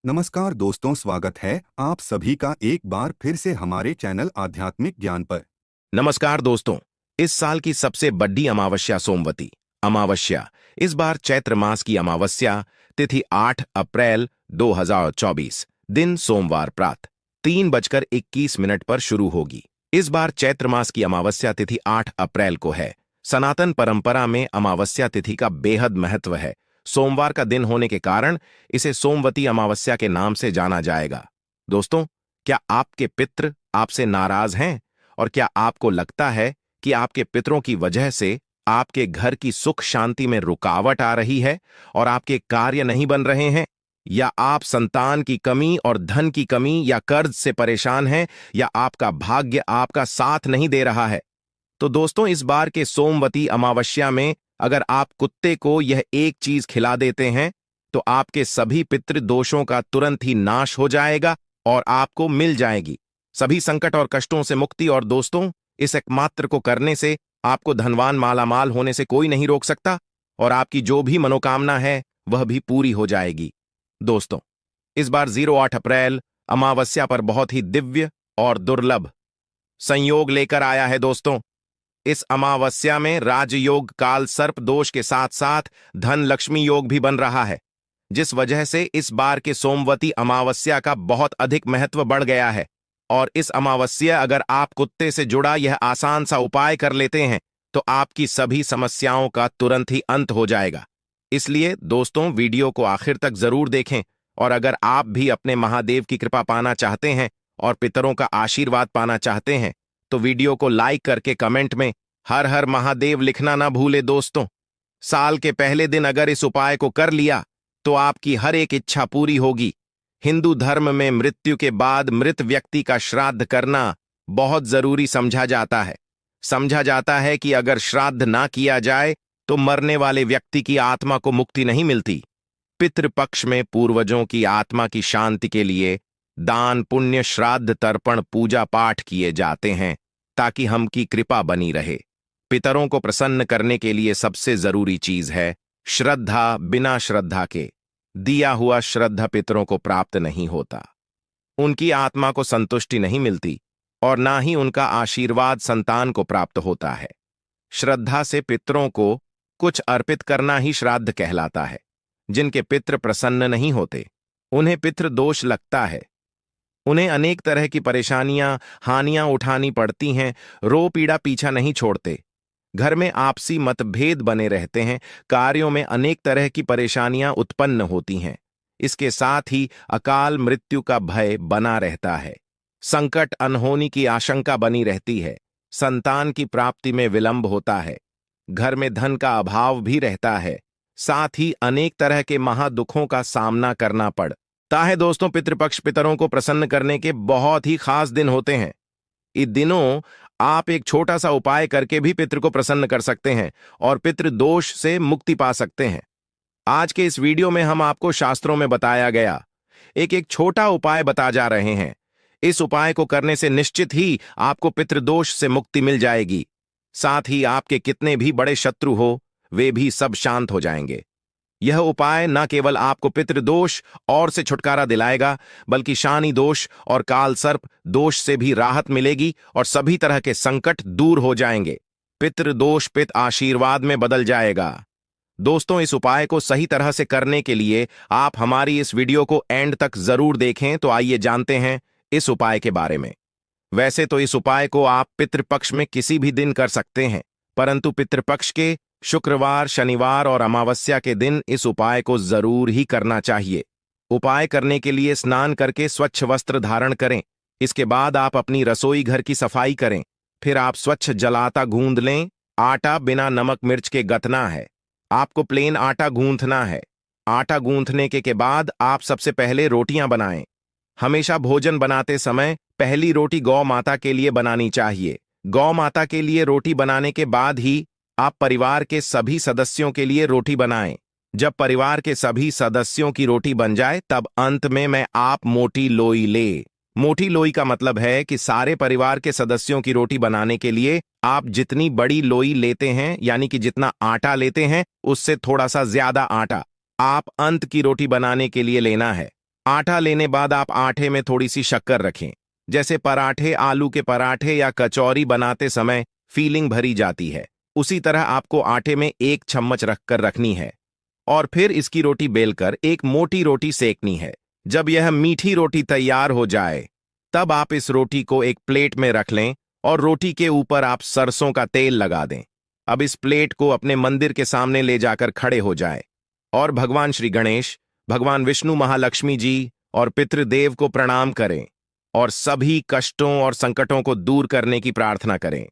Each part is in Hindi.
नमस्कार दोस्तों, स्वागत है आप सभी का एक बार फिर से हमारे चैनल आध्यात्मिक ज्ञान पर। नमस्कार दोस्तों। इस साल की सबसे बड़ी अमावस्या सोमवती अमावस्या इस बार चैत्र मास की अमावस्या तिथि 8 अप्रैल 2024 दिन सोमवार प्रातः 3:21 पर शुरू होगी। इस बार चैत्र मास की अमावस्या तिथि 8 अप्रैल को है। सनातन परंपरा में अमावस्या तिथि का बेहद महत्व है। सोमवार का दिन होने के कारण इसे सोमवती अमावस्या के नाम से जाना जाएगा। दोस्तों, क्या आपके पितृ आपसे नाराज हैं? और क्या आपको लगता है कि आपके पितरों की वजह से आपके घर की सुख शांति में रुकावट आ रही है और आपके कार्य नहीं बन रहे हैं? या आप संतान की कमी और धन की कमी या कर्ज से परेशान हैं, या आपका भाग्य आपका साथ नहीं दे रहा है? तो दोस्तों, इस बार के सोमवती अमावस्या में अगर आप कुत्ते को यह एक चीज खिला देते हैं तो आपके सभी पितृ दोषों का तुरंत ही नाश हो जाएगा और आपको मिल जाएगी सभी संकट और कष्टों से मुक्ति। और दोस्तों, इस एकमात्र को करने से आपको धनवान मालामाल होने से कोई नहीं रोक सकता और आपकी जो भी मनोकामना है वह भी पूरी हो जाएगी। दोस्तों, इस बार 08 अप्रैल अमावस्या पर बहुत ही दिव्य और दुर्लभ संयोग लेकर आया है। दोस्तों, इस अमावस्या में राजयोग काल सर्प दोष के साथ साथ धन लक्ष्मी योग भी बन रहा है, जिस वजह से इस बार के सोमवती अमावस्या का बहुत अधिक महत्व बढ़ गया है। और इस अमावस्या अगर आप कुत्ते से जुड़ा यह आसान सा उपाय कर लेते हैं तो आपकी सभी समस्याओं का तुरंत ही अंत हो जाएगा। इसलिए दोस्तों, वीडियो को आखिर तक जरूर देखें। और अगर आप भी अपने महादेव की कृपा पाना चाहते हैं और पितरों का आशीर्वाद पाना चाहते हैं तो वीडियो को लाइक करके कमेंट में हर हर महादेव लिखना ना भूले। दोस्तों, साल के पहले दिन अगर इस उपाय को कर लिया तो आपकी हर एक इच्छा पूरी होगी। हिंदू धर्म में मृत्यु के बाद मृत व्यक्ति का श्राद्ध करना बहुत जरूरी समझा जाता है। समझा जाता है कि अगर श्राद्ध ना किया जाए तो मरने वाले व्यक्ति की आत्मा को मुक्ति नहीं मिलती। पितृपक्ष में पूर्वजों की आत्मा की शांति के लिए दान पुण्य श्राद्ध तर्पण पूजा पाठ किए जाते हैं ताकि हम की कृपा बनी रहे। पितरों को प्रसन्न करने के लिए सबसे जरूरी चीज है श्रद्धा। बिना श्रद्धा के दिया हुआ श्रद्धा पितरों को प्राप्त नहीं होता, उनकी आत्मा को संतुष्टि नहीं मिलती और ना ही उनका आशीर्वाद संतान को प्राप्त होता है। श्रद्धा से पितरों को कुछ अर्पित करना ही श्राद्ध कहलाता है। जिनके पितृ प्रसन्न नहीं होते उन्हें पितृ दोष लगता है, उन्हें अनेक तरह की परेशानियां हानियां उठानी पड़ती हैं, रो पीड़ा पीछा नहीं छोड़ते, घर में आपसी मतभेद बने रहते हैं, कार्यों में अनेक तरह की परेशानियां उत्पन्न होती हैं। इसके साथ ही अकाल मृत्यु का भय बना रहता है, संकट अनहोनी की आशंका बनी रहती है, संतान की प्राप्ति में विलंब होता है, घर में धन का अभाव भी रहता है, साथ ही अनेक तरह के महादुखों का सामना करना पड़ता है। दोस्तों, पितृपक्ष पितरों को प्रसन्न करने के बहुत ही खास दिन होते हैं। इन दिनों आप एक छोटा सा उपाय करके भी पितृ को प्रसन्न कर सकते हैं और पितृ दोष से मुक्ति पा सकते हैं। आज के इस वीडियो में हम आपको शास्त्रों में बताया गया एक एक छोटा उपाय बता जा रहे हैं। इस उपाय को करने से निश्चित ही आपको पितृदोष से मुक्ति मिल जाएगी। साथ ही आपके कितने भी बड़े शत्रु हो वे भी सब शांत हो जाएंगे। यह उपाय न केवल आपको पितृदोष और से छुटकारा दिलाएगा बल्कि शानी दोष और काल सर्प दोष से भी राहत मिलेगी और सभी तरह के संकट दूर हो जाएंगे। पितृदोष पित आशीर्वाद में बदल जाएगा। दोस्तों, इस उपाय को सही तरह से करने के लिए आप हमारी इस वीडियो को एंड तक जरूर देखें। तो आइए जानते हैं इस उपाय के बारे में। वैसे तो इस उपाय को आप पितृपक्ष में किसी भी दिन कर सकते हैं, परंतु पितृपक्ष के शुक्रवार, शनिवार और अमावस्या के दिन इस उपाय को जरूर ही करना चाहिए। उपाय करने के लिए स्नान करके स्वच्छ वस्त्र धारण करें। इसके बाद आप अपनी रसोई घर की सफाई करें। फिर आप स्वच्छ जलाता गूंद लें। आटा बिना नमक मिर्च के गथना है। आपको प्लेन आटा गूंथना है। आटा गूंथने के बाद आप सबसे पहले रोटियां बनाएं। हमेशा भोजन बनाते समय पहली रोटी गौ माता के लिए बनानी चाहिए। गौ माता के लिए रोटी बनाने के बाद ही आप परिवार के सभी सदस्यों के लिए रोटी बनाएं। जब परिवार के सभी सदस्यों की रोटी बन जाए तब अंत में आप मोटी लोई ले। मोटी लोई का मतलब है कि सारे परिवार के सदस्यों की रोटी बनाने के लिए आप जितनी बड़ी लोई लेते हैं, यानी कि जितना आटा लेते हैं उससे थोड़ा सा ज्यादा आटा आप अंत की रोटी बनाने के लिए लेना है। आटा लेने बाद आप आटे में थोड़ी सी शक्कर रखें। जैसे पराठे, आलू के पराठे या कचौरी बनाते समय फीलिंग भरी जाती है, उसी तरह आपको आटे में 1 चम्मच रखकर रखनी है और फिर इसकी रोटी बेलकर एक मोटी रोटी सेकनी है। जब यह मीठी रोटी तैयार हो जाए, तब आप इस रोटी को एक प्लेट में रख लें और रोटी के ऊपर आप सरसों का तेल लगा दें। अब इस प्लेट को अपने मंदिर के सामने ले जाकर खड़े हो जाए और भगवान श्री गणेश, भगवान विष्णु, महालक्ष्मी जी और पितृदेव को प्रणाम करें और सभी कष्टों और संकटों को दूर करने की प्रार्थना करें।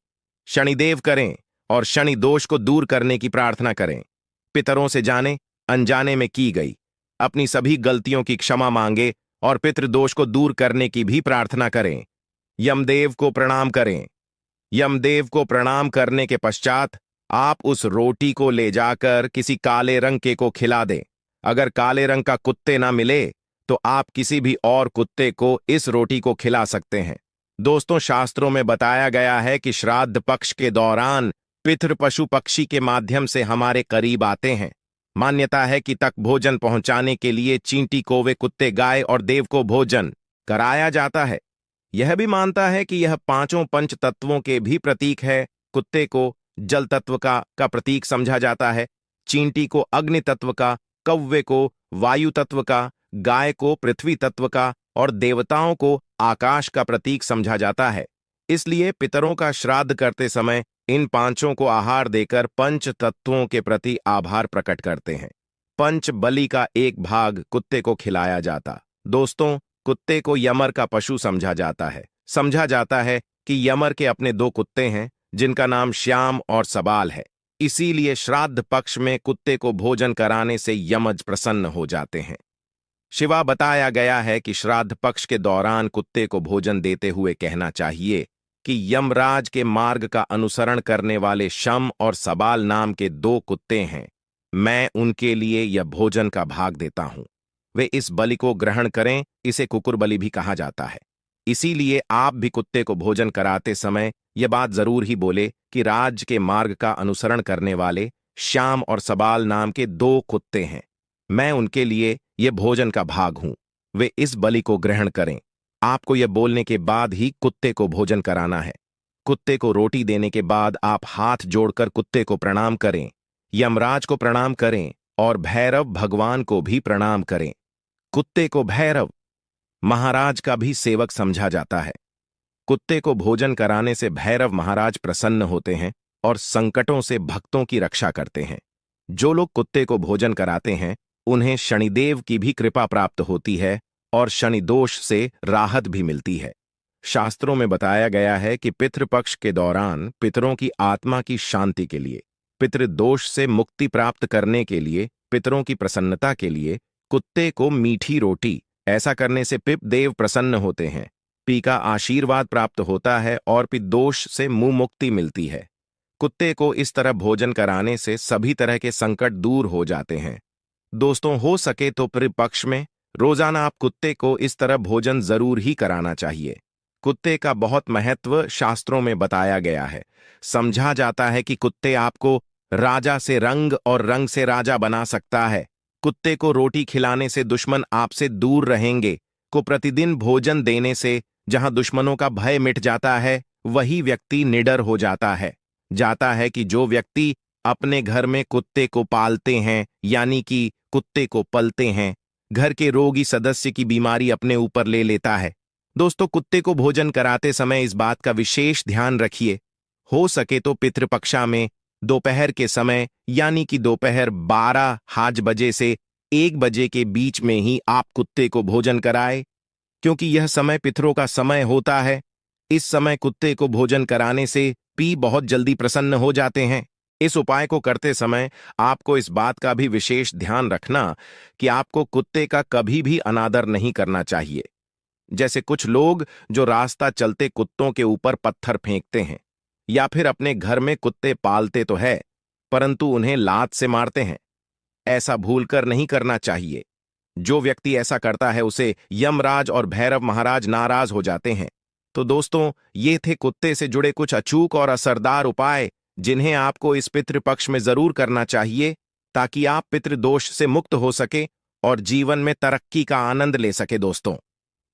शनिदेव करें और शनि दोष को दूर करने की प्रार्थना करें। पितरों से जाने अनजाने में की गई अपनी सभी गलतियों की क्षमा मांगे और पितृदोष को दूर करने की भी प्रार्थना करें। यमदेव को प्रणाम करें। यमदेव को प्रणाम करने के पश्चात आप उस रोटी को ले जाकर किसी काले रंग के को खिला दें। अगर काले रंग का कुत्ते ना मिले तो आप किसी भी और कुत्ते को इस रोटी को खिला सकते हैं। दोस्तों, शास्त्रों में बताया गया है कि श्राद्ध पक्ष के दौरान पितृ पशु पक्षी के माध्यम से हमारे करीब आते हैं। मान्यता है कि तक भोजन पहुंचाने के लिए चींटी, कौवे, कुत्ते, गाय और देव को भोजन कराया जाता है। यह भी मानता है कि यह 5 पंच तत्वों के भी प्रतीक है। कुत्ते को जल तत्व का प्रतीक समझा जाता है, चींटी को अग्नि तत्व का, कौवे को वायु तत्व का, गाय को पृथ्वी तत्व का और देवताओं को आकाश का प्रतीक समझा जाता है। इसलिए पितरों का श्राद्ध करते समय इन 5 को आहार देकर पंच तत्वों के प्रति आभार प्रकट करते हैं। पंच बलि का एक भाग कुत्ते को खिलाया जाता। दोस्तों, कुत्ते को यमर का पशु समझा जाता है। समझा जाता है कि यमर के अपने 2 कुत्ते हैं जिनका नाम श्याम और सबाल है। इसीलिए श्राद्ध पक्ष में कुत्ते को भोजन कराने से यमज प्रसन्न हो जाते हैं। शिवा बताया गया है कि श्राद्ध पक्ष के दौरान कुत्ते को भोजन देते हुए कहना चाहिए कि यमराज के मार्ग का अनुसरण करने वाले शम और सबाल नाम के 2 कुत्ते हैं। मैं उनके लिए यह भोजन का भाग देता हूं। वे इस बलि को ग्रहण करें। इसे कुकुर बलि भी कहा जाता है। इसीलिए आप भी कुत्ते को भोजन कराते समय यह बात जरूर ही बोले कि राज के मार्ग का अनुसरण करने वाले श्याम और सबाल नाम के 2 कुत्ते हैं। मैं उनके लिए यह भोजन का भाग हूं। वे इस बलि को ग्रहण करें। आपको यह बोलने के बाद ही कुत्ते को भोजन कराना है। कुत्ते को रोटी देने के बाद आप हाथ जोड़कर कुत्ते को प्रणाम करें, यमराज को प्रणाम करें और भैरव भगवान को भी प्रणाम करें। कुत्ते को भैरव महाराज का भी सेवक समझा जाता है। कुत्ते को भोजन कराने से भैरव महाराज प्रसन्न होते हैं और संकटों से भक्तों की रक्षा करते हैं। जो लोग कुत्ते को भोजन कराते हैं उन्हें शनिदेव की भी कृपा प्राप्त होती है और शनि दोष से राहत भी मिलती है। शास्त्रों में बताया गया है कि पितृपक्ष के दौरान पितरों की आत्मा की शांति के लिए, पितृदोष से मुक्ति प्राप्त करने के लिए, पितरों की प्रसन्नता के लिए कुत्ते को मीठी रोटी, ऐसा करने से पितृदेव प्रसन्न होते हैं, पी का आशीर्वाद प्राप्त होता है और पितृदोष से मुंह मुक्ति मिलती है। कुत्ते को इस तरह भोजन कराने से सभी तरह के संकट दूर हो जाते हैं। दोस्तों, हो सके तो पितृपक्ष में रोजाना आप कुत्ते को इस तरह भोजन जरूर ही कराना चाहिए। कुत्ते का बहुत महत्व शास्त्रों में बताया गया है। समझा जाता है कि कुत्ते आपको राजा से रंग और रंग से राजा बना सकता है। कुत्ते को रोटी खिलाने से दुश्मन आपसे दूर रहेंगे। को प्रतिदिन भोजन देने से जहां दुश्मनों का भय मिट जाता है, वही व्यक्ति निडर हो जाता है। जाता है कि जो व्यक्ति अपने घर में कुत्ते को पालते हैं, यानी कि कुत्ते को पलते हैं, घर के रोगी सदस्य की बीमारी अपने ऊपर ले लेता है। दोस्तों, कुत्ते को भोजन कराते समय इस बात का विशेष ध्यान रखिए। हो सके तो पितृपक्षा में दोपहर के समय, यानी कि दोपहर 12 बजे से 1 बजे के बीच में ही आप कुत्ते को भोजन कराएं, क्योंकि यह समय पितरों का समय होता है। इस समय कुत्ते को भोजन कराने से पी बहुत जल्दी प्रसन्न हो जाते हैं। इस उपाय को करते समय आपको इस बात का भी विशेष ध्यान रखना कि आपको कुत्ते का कभी भी अनादर नहीं करना चाहिए। जैसे कुछ लोग जो रास्ता चलते कुत्तों के ऊपर पत्थर फेंकते हैं, या फिर अपने घर में कुत्ते पालते तो है परंतु उन्हें लात से मारते हैं। ऐसा भूलकर नहीं करना चाहिए। जो व्यक्ति ऐसा करता है उसे यमराज और भैरव महाराज नाराज हो जाते हैं। तो दोस्तों, ये थे कुत्ते से जुड़े कुछ अचूक और असरदार उपाय जिन्हें आपको इस पितृपक्ष में जरूर करना चाहिए, ताकि आप पितृदोष से मुक्त हो सके और जीवन में तरक्की का आनंद ले सके दोस्तों।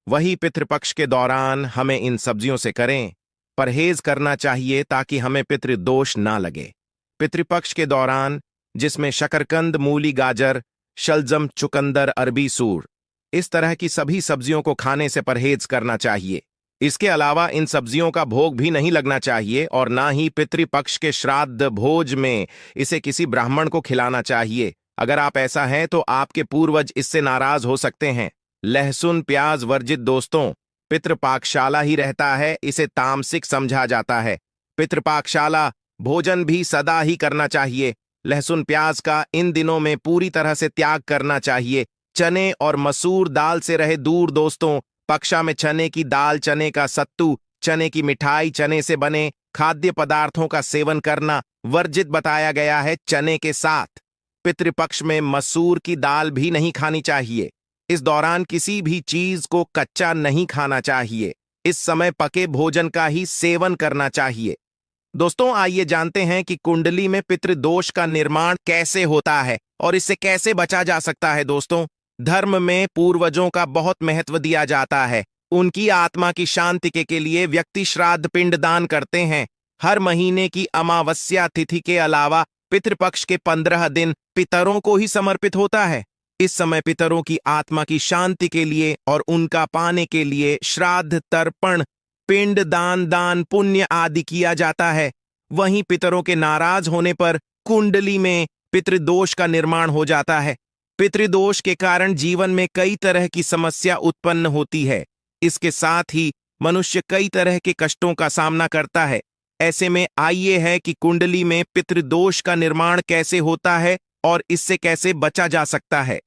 वही पितृपक्ष के दौरान हमें इन सब्जियों से करें परहेज करना चाहिए ताकि हमें पितृदोष ना लगे। पितृपक्ष के दौरान जिसमें शकरकंद, मूली, गाजर, शलजम, चुकंदर, अरबी, सूर, इस तरह की सभी सब्जियों को खाने से परहेज करना चाहिए। इसके अलावा इन सब्जियों का भोग भी नहीं लगना चाहिए और ना ही पितृपक्ष के श्राद्ध भोज में इसे किसी ब्राह्मण को खिलाना चाहिए। अगर आप ऐसा हैं तो आपके पूर्वज इससे नाराज हो सकते हैं। लहसुन, प्याज वर्जित दोस्तों। पितृपाकशाला ही रहता है, इसे तामसिक समझा जाता है। पितृपाकशाला भोजन भी सदा ही करना चाहिए। लहसुन प्याज का इन दिनों में पूरी तरह से त्याग करना चाहिए। चने और मसूर दाल से रहे दूर दोस्तों। पक्षा में चने की दाल, चने का सत्तू, चने की मिठाई, चने से बने खाद्य पदार्थों का सेवन करना वर्जित बताया गया है। चने के साथ पितृपक्ष में मसूर की दाल भी नहीं खानी चाहिए। इस दौरान किसी भी चीज को कच्चा नहीं खाना चाहिए। इस समय पके भोजन का ही सेवन करना चाहिए। दोस्तों आइए जानते हैं कि कुंडली में पितृदोष का निर्माण कैसे होता है और इससे कैसे बचा जा सकता है। दोस्तों, धर्म में पूर्वजों का बहुत महत्व दिया जाता है। उनकी आत्मा की शांति के लिए व्यक्ति श्राद्ध पिंड दान करते हैं। हर महीने की अमावस्या तिथि के अलावा पितृपक्ष के 15 दिन पितरों को ही समर्पित होता है। इस समय पितरों की आत्मा की शांति के लिए और उनका पाने के लिए श्राद्ध, तर्पण, पिंड दान, दान पुण्य आदि किया जाता है। वहीं पितरों के नाराज होने पर कुंडली में पितृदोष का निर्माण हो जाता है। पितृदोष के कारण जीवन में कई तरह की समस्या उत्पन्न होती है। इसके साथ ही मनुष्य कई तरह के कष्टों का सामना करता है। ऐसे में आइए है कि कुंडली में पितृदोष का निर्माण कैसे होता है और इससे कैसे बचा जा सकता है।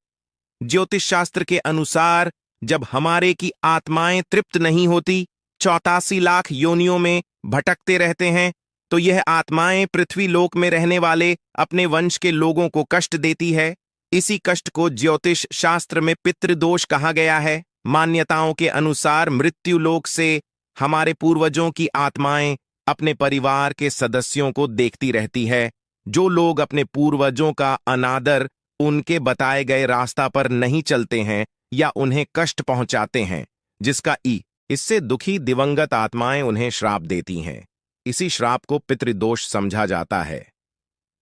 ज्योतिष शास्त्र के अनुसार जब हमारे की आत्माएं तृप्त नहीं होती, 84 लाख योनियों में भटकते रहते हैं, तो यह आत्माएं पृथ्वी लोक में रहने वाले अपने वंश के लोगों को कष्ट देती है। इसी कष्ट को ज्योतिष शास्त्र में पितृदोष कहा गया है। मान्यताओं के अनुसार मृत्यु लोक से हमारे पूर्वजों की आत्माएं अपने परिवार के सदस्यों को देखती रहती है। जो लोग अपने पूर्वजों का अनादर, उनके बताए गए रास्ता पर नहीं चलते हैं या उन्हें कष्ट पहुंचाते हैं, जिसका इससे दुखी दिवंगत आत्माएं उन्हें श्राप देती हैं। इसी श्राप को पितृदोष समझा जाता है।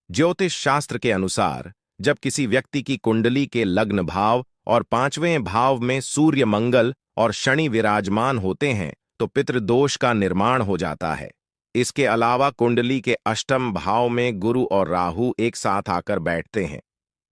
ज्योतिष शास्त्र के अनुसार जब किसी व्यक्ति की कुंडली के लग्न भाव और 5वें भाव में सूर्य, मंगल और शनि विराजमान होते हैं तो पितृदोष का निर्माण हो जाता है। इसके अलावा कुंडली के अष्टम भाव में गुरु और राहु एक साथ आकर बैठते हैं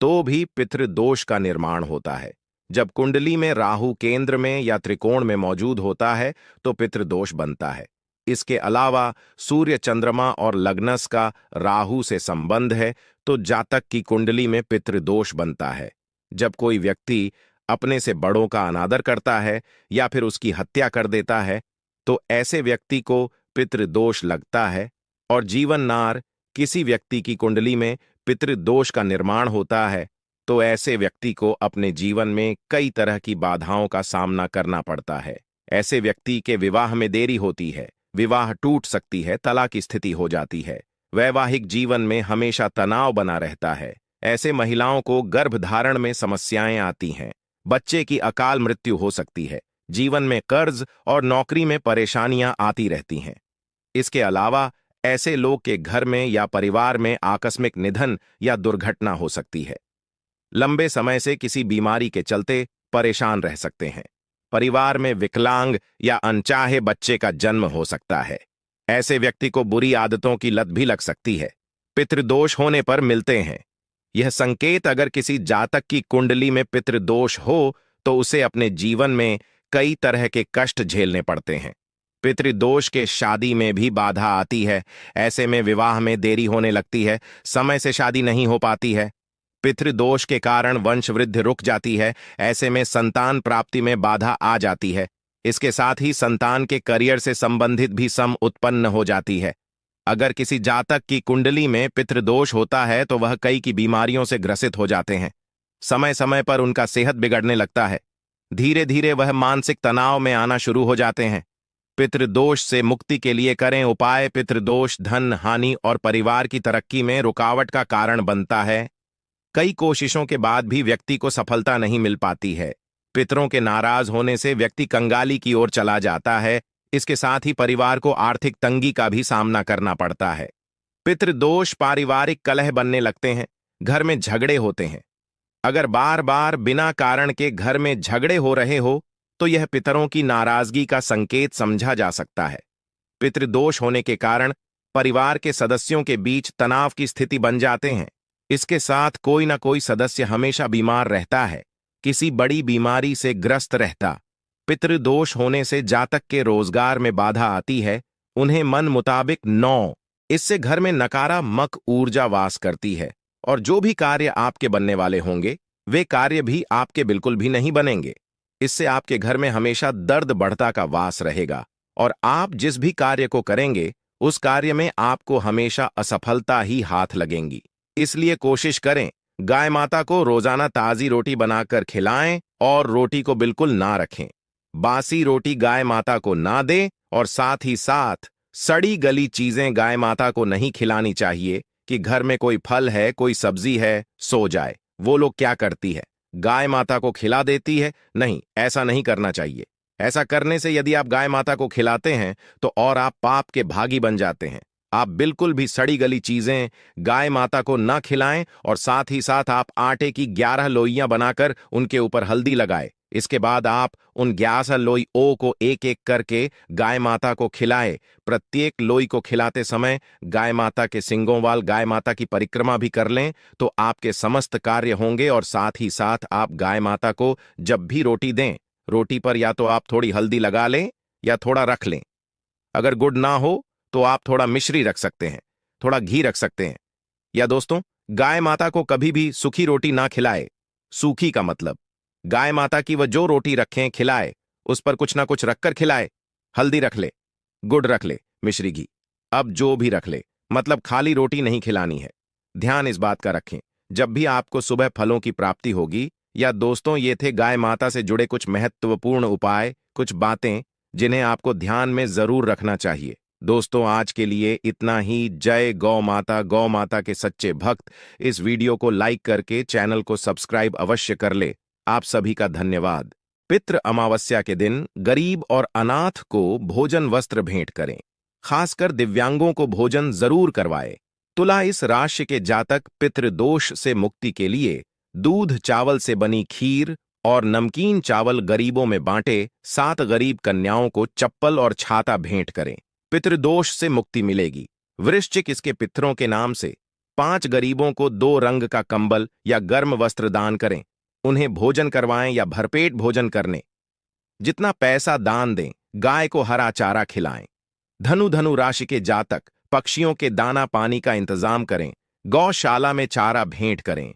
तो भी पितृदोष का निर्माण होता है। जब कुंडली में राहु केंद्र में या त्रिकोण में मौजूद होता है तो पितृदोष बनता है। इसके अलावा सूर्य, चंद्रमा और लग्नस का राहु से संबंध है तो जातक की कुंडली में पितृदोष बनता है। जब कोई व्यक्ति अपने से बड़ों का अनादर करता है या फिर उसकी हत्या कर देता है तो ऐसे व्यक्ति को पितृदोष लगता है। और जीवन नार किसी व्यक्ति की कुंडली में पितृदोष का निर्माण होता है तो ऐसे व्यक्ति को अपने जीवन में कई तरह की बाधाओं का सामना करना पड़ता है। ऐसे व्यक्ति के विवाह में देरी होती है, विवाह टूट सकती है, तलाक की स्थिति हो जाती है, वैवाहिक जीवन में हमेशा तनाव बना रहता है। ऐसे महिलाओं को गर्भधारण में समस्याएं आती हैं, बच्चे की अकाल मृत्यु हो सकती है, जीवन में कर्ज और नौकरी में परेशानियां आती रहती हैं। इसके अलावा ऐसे लोग के घर में या परिवार में आकस्मिक निधन या दुर्घटना हो सकती है। लंबे समय से किसी बीमारी के चलते परेशान रह सकते हैं। परिवार में विकलांग या अनचाहे बच्चे का जन्म हो सकता है। ऐसे व्यक्ति को बुरी आदतों की लत भी लग सकती है। पितृदोष होने पर मिलते हैं। यह संकेत अगर किसी जातक की कुंडली में पितृदोष हो तो उसे अपने जीवन में कई तरह के कष्ट झेलने पड़ते हैं। पितृदोष के शादी में भी बाधा आती है। ऐसे में विवाह में देरी होने लगती है, समय से शादी नहीं हो पाती है। पितृदोष के कारण वंश वृद्धि रुक जाती है। ऐसे में संतान प्राप्ति में बाधा आ जाती है। इसके साथ ही संतान के करियर से संबंधित भी सम उत्पन्न हो जाती है। अगर किसी जातक की कुंडली में पितृदोष होता है तो वह कई की बीमारियों से ग्रसित हो जाते हैं। समय समय पर उनका सेहत बिगड़ने लगता है। धीरे धीरे वह मानसिक तनाव में आना शुरू हो जाते हैं। पितृदोष से मुक्ति के लिए करें उपाय। पितृदोष धन हानि और परिवार की तरक्की में रुकावट का कारण बनता है। कई कोशिशों के बाद भी व्यक्ति को सफलता नहीं मिल पाती है। पितरों के नाराज होने से व्यक्ति कंगाली की ओर चला जाता है। इसके साथ ही परिवार को आर्थिक तंगी का भी सामना करना पड़ता है। पितृदोष पारिवारिक कलह बनने लगते हैं, घर में झगड़े होते हैं। अगर बार बार बिना कारण के घर में झगड़े हो रहे हो तो यह पितरों की नाराजगी का संकेत समझा जा सकता है। पितृदोष होने के कारण परिवार के सदस्यों के बीच तनाव की स्थिति बन जाते हैं। इसके साथ कोई ना कोई सदस्य हमेशा बीमार रहता है, किसी बड़ी बीमारी से ग्रस्त रहता। पितृदोष होने से जातक के रोजगार में बाधा आती है, उन्हें मन मुताबिक इससे घर में नकारात्मक ऊर्जा वास करती है और जो भी कार्य आपके बनने वाले होंगे वे कार्य भी आपके बिल्कुल भी नहीं बनेंगे। इससे आपके घर में हमेशा दर्द बढ़ता का वास रहेगा और आप जिस भी कार्य को करेंगे उस कार्य में आपको हमेशा असफलता ही हाथ लगेंगी। इसलिए कोशिश करें गाय माता को रोजाना ताजी रोटी बनाकर खिलाएं और रोटी को बिल्कुल ना रखें। बासी रोटी गाय माता को ना दें और साथ ही साथ सड़ी गली चीजें गाय माता को नहीं खिलानी चाहिए कि घर में कोई फल है, कोई सब्जी है, सो जाए। वो लोग क्या करती है, गाय माता को खिला देती है। नहीं, ऐसा नहीं करना चाहिए। ऐसा करने से यदि आप गाय माता को खिलाते हैं तो और आप पाप के भागी बन जाते हैं। आप बिल्कुल भी सड़ी गली चीजें गाय माता को न खिलाएं और साथ ही साथ आप आटे की 11 लोइयां बनाकर उनके ऊपर हल्दी लगाएं। इसके बाद आप उन 11 लोई को एक एक करके गाय माता को खिलाएं। प्रत्येक लोई को खिलाते समय गाय माता के सिंगों वाल गाय माता की परिक्रमा भी कर लें तो आपके समस्त कार्य होंगे। और साथ ही साथ आप गाय माता को जब भी रोटी दें, रोटी पर या तो आप थोड़ी हल्दी लगा लें या थोड़ा रख लें। अगर गुड़ ना हो तो आप थोड़ा मिश्री रख सकते हैं, थोड़ा घी रख सकते हैं। या दोस्तों, गाय माता को कभी भी सूखी रोटी ना खिलाए। सूखी का मतलब गाय माता की वह जो रोटी रखें खिलाए उस पर कुछ ना कुछ रखकर खिलाए। हल्दी रख ले, गुड़ रख ले, मिश्री घी, अब जो भी रख ले, मतलब खाली रोटी नहीं खिलानी है। ध्यान इस बात का रखें जब भी आपको सुबह फलों की प्राप्ति होगी। या दोस्तों, ये थे गाय माता से जुड़े कुछ महत्वपूर्ण उपाय, कुछ बातें जिन्हें आपको ध्यान में जरूर रखना चाहिए। दोस्तों, आज के लिए इतना ही। जय गौ माता। गौ माता के सच्चे भक्त इस वीडियो को लाइक करके चैनल को सब्सक्राइब अवश्य कर ले। आप सभी का धन्यवाद। पितृ अमावस्या के दिन गरीब और अनाथ को भोजन वस्त्र भेंट करें। खासकर दिव्यांगों को भोजन जरूर करवाएं। तुला इस राशि के जातक पितृदोष से मुक्ति के लिए दूध चावल से बनी खीर और नमकीन चावल गरीबों में बांटे। 7 गरीब कन्याओं को चप्पल और छाता भेंट करें, पितृदोष से मुक्ति मिलेगी। वृश्चिक इसके पितरों के नाम से 5 गरीबों को 2 रंग का कंबल या गर्म वस्त्र दान करें। उन्हें भोजन करवाएं या भरपेट भोजन करने जितना पैसा दान दें। गाय को हरा चारा खिलाएं। धनु राशि के जातक पक्षियों के दाना पानी का इंतजाम करें। गौशाला में चारा भेंट करें।